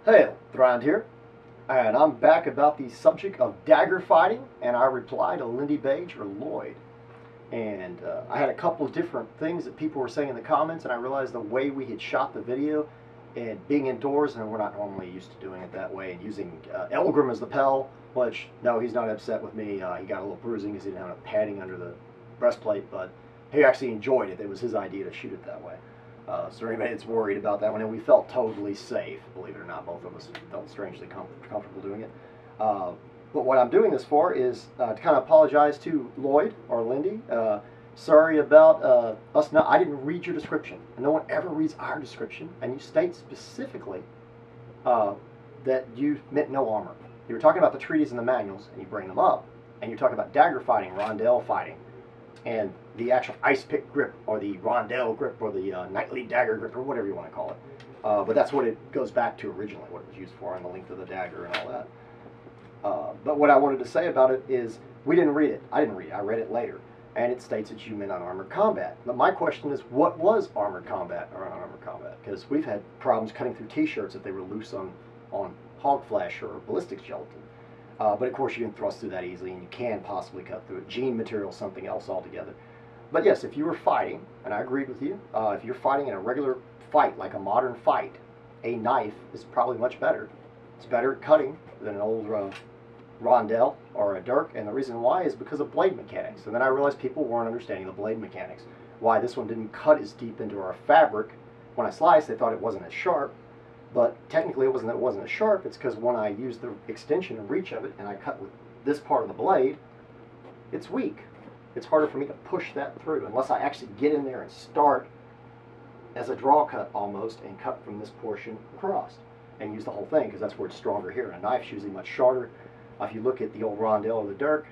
Hey, Thrand here, and I'm back about the subject of dagger fighting, and I reply to Lindybeige or Lloyd. And I had a couple of different things that people were saying in the comments, and I realized the way we had shot the video and being indoors, and we're not normally used to doing it that way, and using Elgrim as the Pell, which, no, he's not upset with me. He got a little bruising because he didn't have a padding under the breastplate, but he actually enjoyed it. It was his idea to shoot it that way. So anybody that's worried about that one, and we felt totally safe, believe it or not, both of us felt strangely comfortable doing it. But what I'm doing this for is to kind of apologize to Lloyd or Lindy. Sorry about us not, I didn't read your description, and no one ever reads our description, and you state specifically that you meant no armor. You were talking about the treaties and the manuals, and you bring them up, and you're talking about dagger fighting, rondelle fighting, and the actual ice pick grip, or the rondelle grip, or the knightly dagger grip, or whatever you want to call it. But that's what it goes back to originally, what it was used for, and the length of the dagger and all that. But what I wanted to say about it is, we didn't read it. I didn't read it. I read it later. And it states that you meant unarmored combat. But my question is, what was armored combat or unarmored combat? Because we've had problems cutting through t-shirts if they were loose on hog flesh or ballistics gelatin. But of course you can thrust through that easily, and you can possibly cut through it. Jean material is something else altogether. But yes, if you were fighting, and I agreed with you, if you're fighting in a regular fight, like a modern fight, a knife is probably much better. It's better at cutting than an old rondelle or a dirk, and the reason why is because of blade mechanics. And then I realized people weren't understanding the blade mechanics. Why this one didn't cut as deep into our fabric. When I sliced, they thought it wasn't as sharp. But technically it wasn't as sharp. It's because when I used the extension and reach of it and I cut with this part of the blade, it's weak. It's harder for me to push that through unless I actually get in there and start as a draw cut almost and cut from this portion across and use the whole thing, because that's where it's stronger here. A knife's usually much shorter. If you look at the old rondelle or the dirk,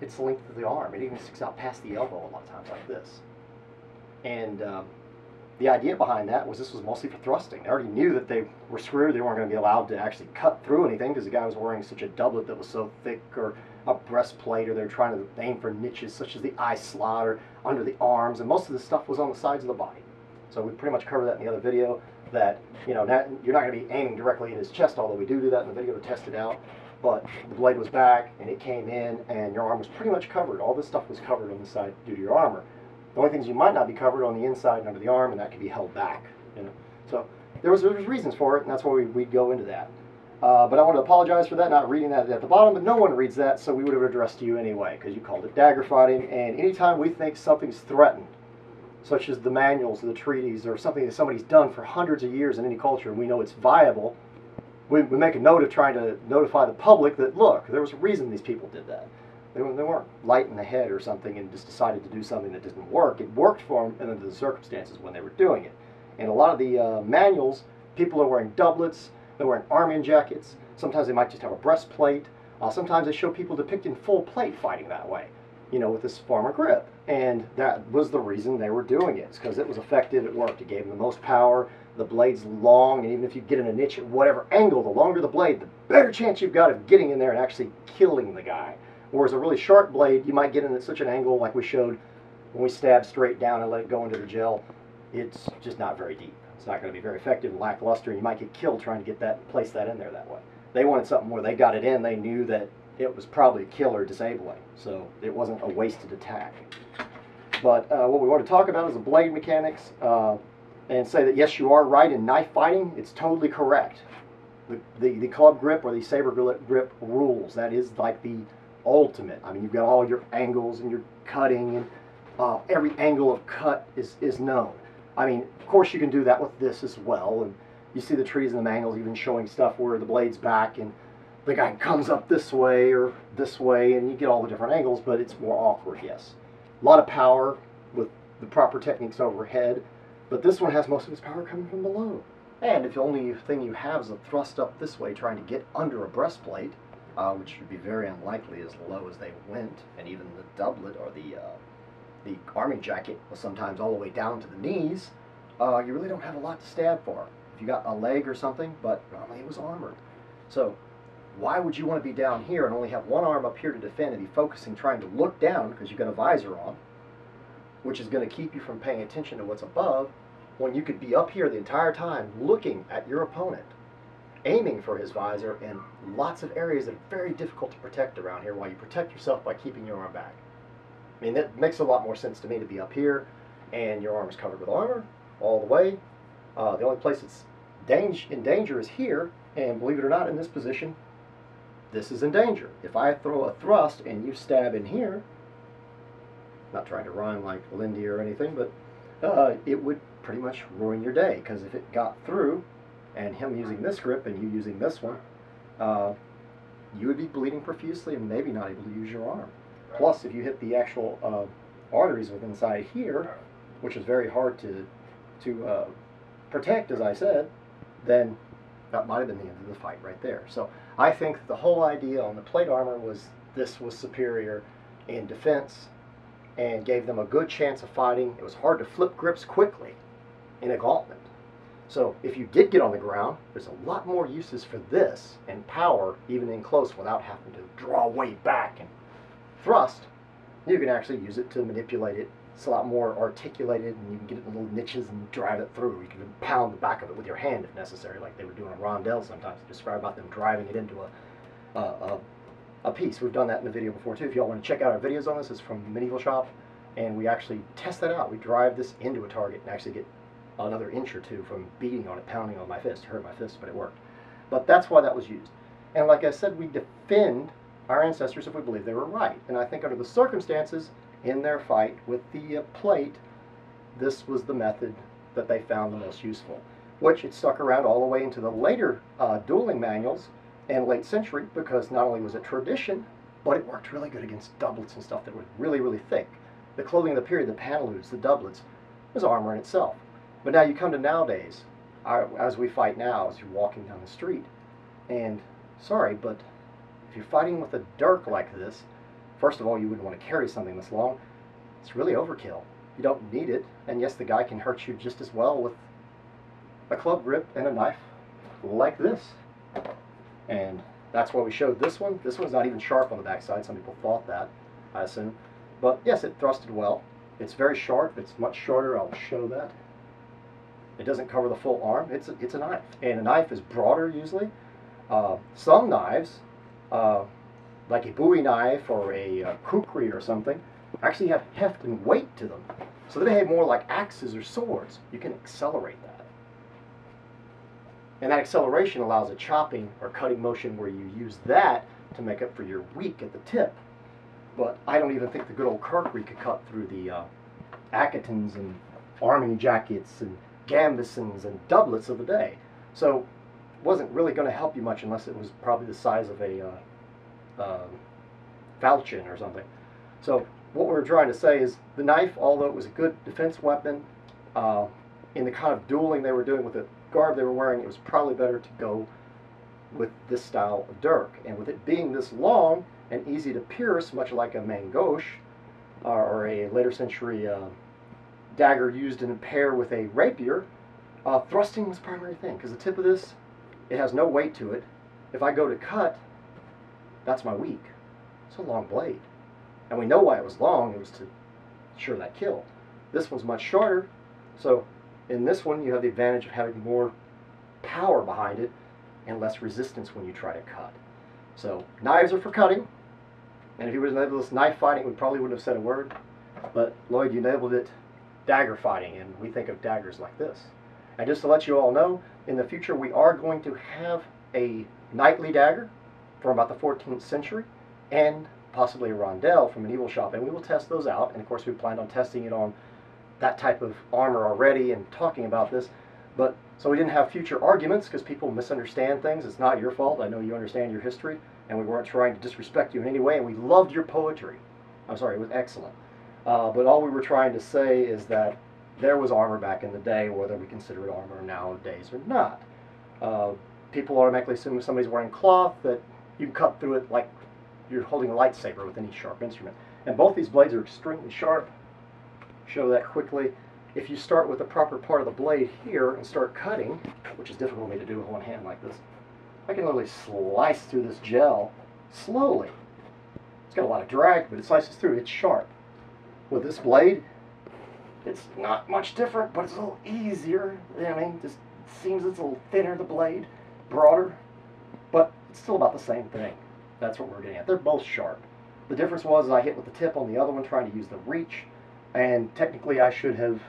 it's the length of the arm. It even sticks out past the elbow a lot of times like this. And the idea behind that was this was mostly for thrusting. They already knew that they were screwed. They weren't going to be allowed to actually cut through anything because the guy was wearing such a doublet that was so thick, or a breastplate, or they're trying to aim for niches such as the eye slot or under the arms, and most of the stuff was on the sides of the body. So we pretty much covered that in the other video, that you're not going to be aiming directly in his chest, although we do that in the video to test it out. But the blade was back, and it came in, and your arm was pretty much covered. All this stuff was covered on the side due to your armor. The only things you might not be covered on the inside and under the arm, and that could be held back. So there was reasons for it, and that's why we'd go into that. But I want to apologize for that, not reading that at the bottom, but no one reads that, so we would have addressed you anyway, because you called it dagger fighting, and anytime we think something's threatened, such as the manuals or the treaties, or something that somebody's done for hundreds of years in any culture, and we know it's viable, we make a note of trying to notify the public that, look, there was a reason these people did that. They weren't light in the head or something and just decided to do something that didn't work. It worked for them under the circumstances when they were doing it. And a lot of the manuals, people are wearing doublets, they're wearing army jackets, sometimes they might just have a breastplate, sometimes they show people depicting full plate fighting that way, with this farmer grip. And that was the reason they were doing it. It's because it was effective, it worked, it gave them the most power, the blade's long, and even if you get in a niche at whatever angle, the longer the blade, the better chance you've got of getting in there and actually killing the guy. Whereas a really sharp blade, you might get in at such an angle like we showed when we stabbed straight down and let it go into the gel. It's just not very deep. It's not going to be very effective and lackluster, and you might get killed trying to get place that in there that way. They wanted something where they got it in, they knew that it was probably a kill or disabling, so it wasn't a wasted attack. But what we want to talk about is the blade mechanics, and say that yes, you are right in knife fighting. It's totally correct. The club grip or the saber grip rules. That is like the ultimate. I mean, you've got all your angles and your cutting, and every angle of cut is known. I mean, of course you can do that with this as well, and you see the trees and the manuals even showing stuff where the blade's back and the guy comes up this way or this way, and you get all the different angles, but it's more awkward, yes. A lot of power with the proper techniques overhead, but this one has most of its power coming from below. And if the only thing you have is a thrust up this way trying to get under a breastplate, which would be very unlikely as low as they went, and even the doublet or the army jacket was sometimes all the way down to the knees, you really don't have a lot to stab for. If you got a leg or something, but normally it was armored. So why would you want to be down here and only have one arm up here to defend and be focusing trying to look down because you've got a visor on, which is going to keep you from paying attention to what's above, when you could be up here the entire time looking at your opponent aiming for his visor in lots of areas that are very difficult to protect around here, while you protect yourself by keeping your arm back. I mean, that makes a lot more sense to me, to be up here and your arm is covered with armor all the way. The only place it's in danger is here, and believe it or not, in this position, this is in danger. If I throw a thrust and you stab in here, not trying to rhyme like Lindy or anything, but it would pretty much ruin your day, because if it got through, and him using this grip and you using this one, you would be bleeding profusely and maybe not able to use your arm. Plus, if you hit the actual arteries within inside here, which is very hard to protect, as I said, then that might have been the end of the fight right there. So I think the whole idea on the plate armor was this was superior in defense and gave them a good chance of fighting. It was hard to flip grips quickly in a gauntlet. So if you did get on the ground, there's a lot more uses for this and power, even in close, without having to draw way back and thrust. You can actually use it to manipulate it. It's a lot more articulated, and you can get it in little niches and drive it through. You can pound the back of it with your hand if necessary, like they were doing a rondelle sometimes. They describe about them driving it into a piece. We've done that in the video before too. If y'all want to check out our videos on this, it's from Medieval Shoppe, and we actually test that out. We drive this into a target and actually get another inch or two from beating on it, pounding on my fist. It hurt my fist, but it worked. But that's why that was used. And like I said, we defend our ancestors if we believe they were right. And I think under the circumstances in their fight with the plate, this was the method that they found the most useful, which it stuck around all the way into the later dueling manuals and late century, because not only was it tradition, but it worked really good against doublets and stuff that were really, really thick. The clothing of the period, the pantaloons, the doublets, was armor in itself. But now you come to nowadays, as we fight now, as you're walking down the street, and sorry, but if you're fighting with a Dirk like this, first of all, you wouldn't want to carry something this long. It's really overkill. You don't need it, and yes, the guy can hurt you just as well with a club grip and a knife like this. And that's why we showed this one. This one's not even sharp on the backside. Some people thought that, I assume. But yes, it thrusted well. It's very sharp. It's much shorter. I'll show that. It doesn't cover the full arm. It's a knife, and a knife is broader usually. Some knives, like a Bowie knife or a kukri or something, actually have heft and weight to them, so they behave more like axes or swords. You can accelerate that, and that acceleration allows a chopping or cutting motion where you use that to make up for your weak at the tip. But I don't even think the good old kukri could cut through the Akatans and army jackets and Gambesons and doublets of the day. So it wasn't really going to help you much unless it was probably the size of a falchion or something. So what we were trying to say is the knife, although it was a good defense weapon, in the kind of dueling they were doing with the garb they were wearing, it was probably better to go with this style of dirk. And with it being this long and easy to pierce, much like a mangoche or a later century dagger used in a pair with a rapier, thrusting was the primary thing, because the tip of this, it has no weight to it. If I go to cut, that's my weak. It's a long blade. And we know why it was long. It was to ensure that kill. This one's much shorter, so in this one you have the advantage of having more power behind it and less resistance when you try to cut. So knives are for cutting, and if he was enabled this knife fighting, we probably wouldn't have said a word. But Lloyd, you enabled it dagger fighting, and we think of daggers like this. And just to let you all know, in the future we are going to have a knightly dagger from about the 14th century, and possibly a rondelle from Medieval Shoppe, and we will test those out. And of course we planned on testing it on that type of armor already and talking about this, but so we didn't have future arguments, because people misunderstand things. It's not your fault. I know you understand your history, and we weren't trying to disrespect you in any way, and we loved your poetry. I'm sorry, it was excellent. But all we were trying to say is that there was armor back in the day, whether we consider it armor nowadays or not. People automatically assume if somebody's wearing cloth that you can cut through it like you're holding a lightsaber with any sharp instrument. And both these blades are extremely sharp. Show that quickly. If you start with the proper part of the blade here and start cutting, which is difficult for me to do with one hand like this, I can literally slice through this gel slowly. It's got a lot of drag, but it slices through. It's sharp. With this blade, it's not much different, but it's a little easier. You know what I mean? Just seems it's a little thinner, the blade. broader, but it's still about the same thing. That's what we're getting at. They're both sharp. The difference was I hit with the tip on the other one trying to use the reach, and technically I should have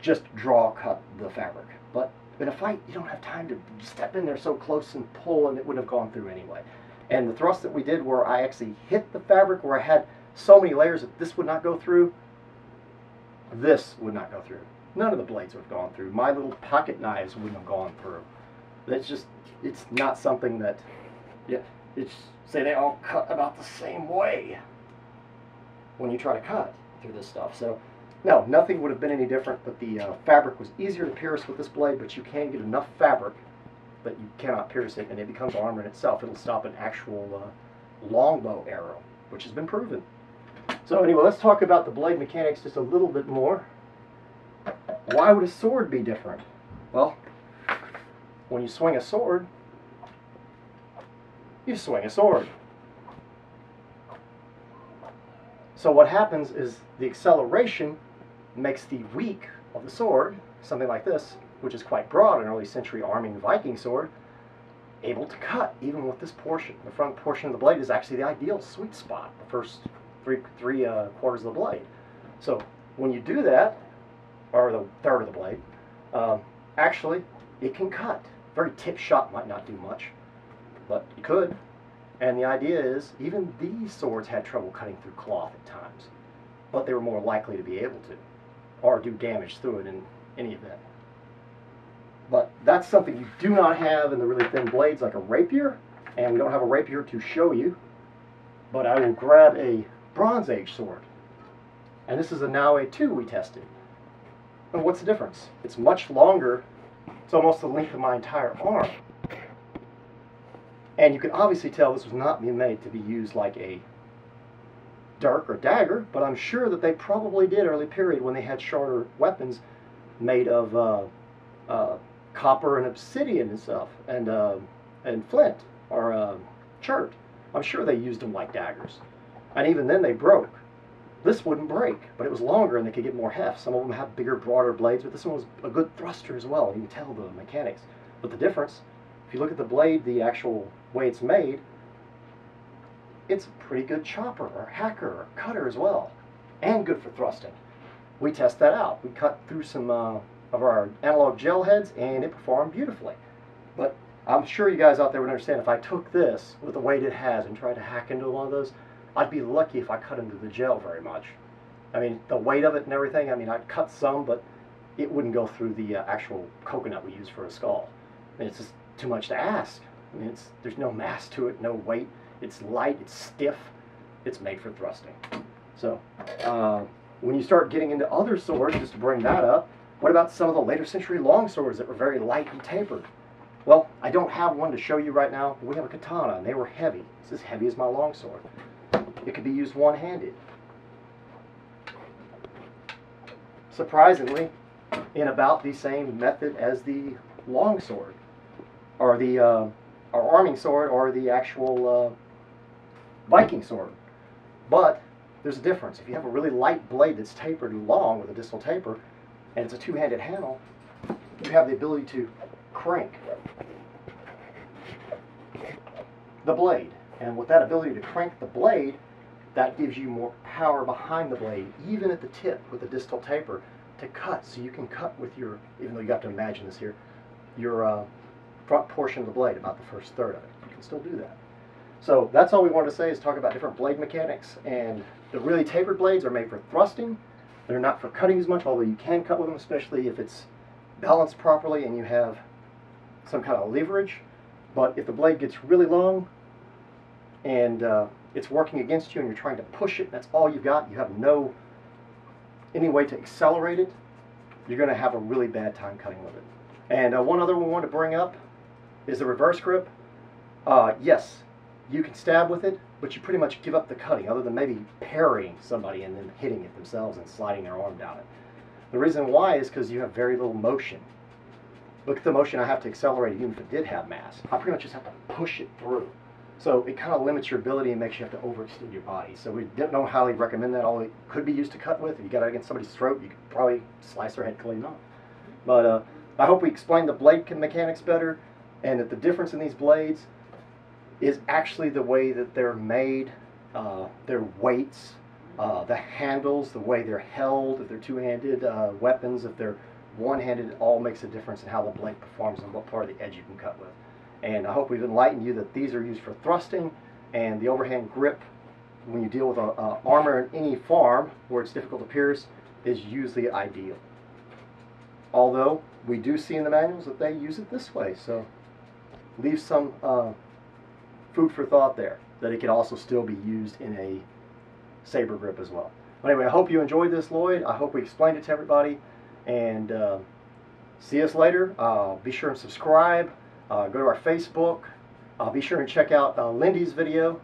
just draw cut the fabric. But in a fight, you don't have time to step in there so close and pull, and it wouldn't have gone through anyway. And the thrust that we did where I actually hit the fabric, where I had so many layers that this would not go through, this would not go through. None of the blades would have gone through. My little pocket knives wouldn't have gone through. That's just, it's not something that, yeah, it's, say they all cut about the same way when you try to cut through this stuff. So, no, nothing would have been any different, but the fabric was easier to pierce with this blade, but you can get enough fabric that you cannot pierce it, and it becomes armor in itself. It'll stop an actual longbow arrow, which has been proven. So anyway, let's talk about the blade mechanics just a little bit more. Why would a sword be different? Well, when you swing a sword, you swing a sword. So what happens is the acceleration makes the weak of the sword, something like this, which is quite broad, an early century arming Viking sword, able to cut even with this portion. The front portion of the blade is actually the ideal sweet spot, the first three quarters of the blade. So when you do that, or the third of the blade, actually it can cut. Very tip shot might not do much, but it could. And the idea is, even these swords had trouble cutting through cloth at times, but they were more likely to be able to, or do damage through it in any event. But that's something you do not have in the really thin blades like a rapier, and we don't have a rapier to show you, but I will grab a Bronze Age sword. And this is a now A2 we tested. And what's the difference? It's much longer. It's almost the length of my entire arm. And you can obviously tell this was not being made to be used like a Dirk or Dagger, but I'm sure that they probably did early period when they had shorter weapons made of copper and obsidian and stuff, and flint or chert. I'm sure they used them like daggers. And even then they broke. This wouldn't break, but it was longer and they could get more heft. Some of them have bigger, broader blades, but this one was a good thruster as well. You can tell the mechanics. But the difference, if you look at the blade, the actual way it's made, it's a pretty good chopper or hacker or cutter as well, and good for thrusting. We test that out. We cut through some of our analog gel heads, and it performed beautifully. But I'm sure you guys out there would understand if I took this with the weight it has and tried to hack into one of those, I'd be lucky if I cut into the gel very much. I mean, the weight of it and everything, I mean, I'd cut some, but it wouldn't go through the actual coconut we use for a skull. I mean, it's just too much to ask. I mean, there's no mass to it, no weight. It's light, it's stiff, it's made for thrusting. So, when you start getting into other swords, just to bring that up, what about some of the later century long swords that were very light and tapered? Well, I don't have one to show you right now, but we have a katana, and they were heavy. It's as heavy as my long sword. It could be used one-handed. Surprisingly, in about the same method as the long sword, or the our arming sword, or the actual Viking sword. But there's a difference. If you have a really light blade that's tapered and long with a distal taper, and it's a two-handed handle, you have the ability to crank the blade. And with that ability to crank the blade, that gives you more power behind the blade, even at the tip with the distal taper, to cut. So you can cut with your, even though you have to imagine this here, your front portion of the blade, about the first third of it. You can still do that. So that's all we wanted to say, is talk about different blade mechanics. And the really tapered blades are made for thrusting. They're not for cutting as much, although you can cut with them, especially if it's balanced properly and you have some kind of leverage. But if the blade gets really long and it's working against you and you're trying to push it, that's all you've got, you have no any way to accelerate it, you're going to have a really bad time cutting with it. And one other one we want to bring up is the reverse grip. Yes, you can stab with it, but you pretty much give up the cutting, other than maybe parrying somebody and then hitting it themselves and sliding their arm down it. The reason why is because you have very little motion. Look at the motion I have to accelerate, even if it did have mass. I pretty much just have to push it through. So it kind of limits your ability and makes you have to overextend your body. So we don't highly recommend that. All it could be used to cut with. If you got it against somebody's throat, you could probably slice their head clean off. But I hope we explained the blade mechanics better. and that the difference in these blades is actually the way that they're made, their weights, the handles, the way they're held, if they're two-handed weapons, if they're one-handed, it all makes a difference in how the blade performs and what part of the edge you can cut with. And I hope we've enlightened you that these are used for thrusting, and the overhand grip, when you deal with armor in any farm where it's difficult to pierce, is usually ideal. Although we do see in the manuals that they use it this way, so leave some food for thought there, that it can also still be used in a saber grip as well. But anyway, I hope you enjoyed this, Lloyd. I hope we explained it to everybody, and see us later. Be sure and subscribe. Go to our Facebook. Be sure and check out Lindy's video,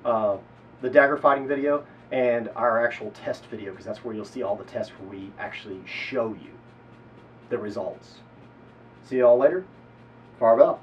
the dagger fighting video, and our actual test video, because that's where you'll see all the tests where we actually show you the results. See you all later. Farewell.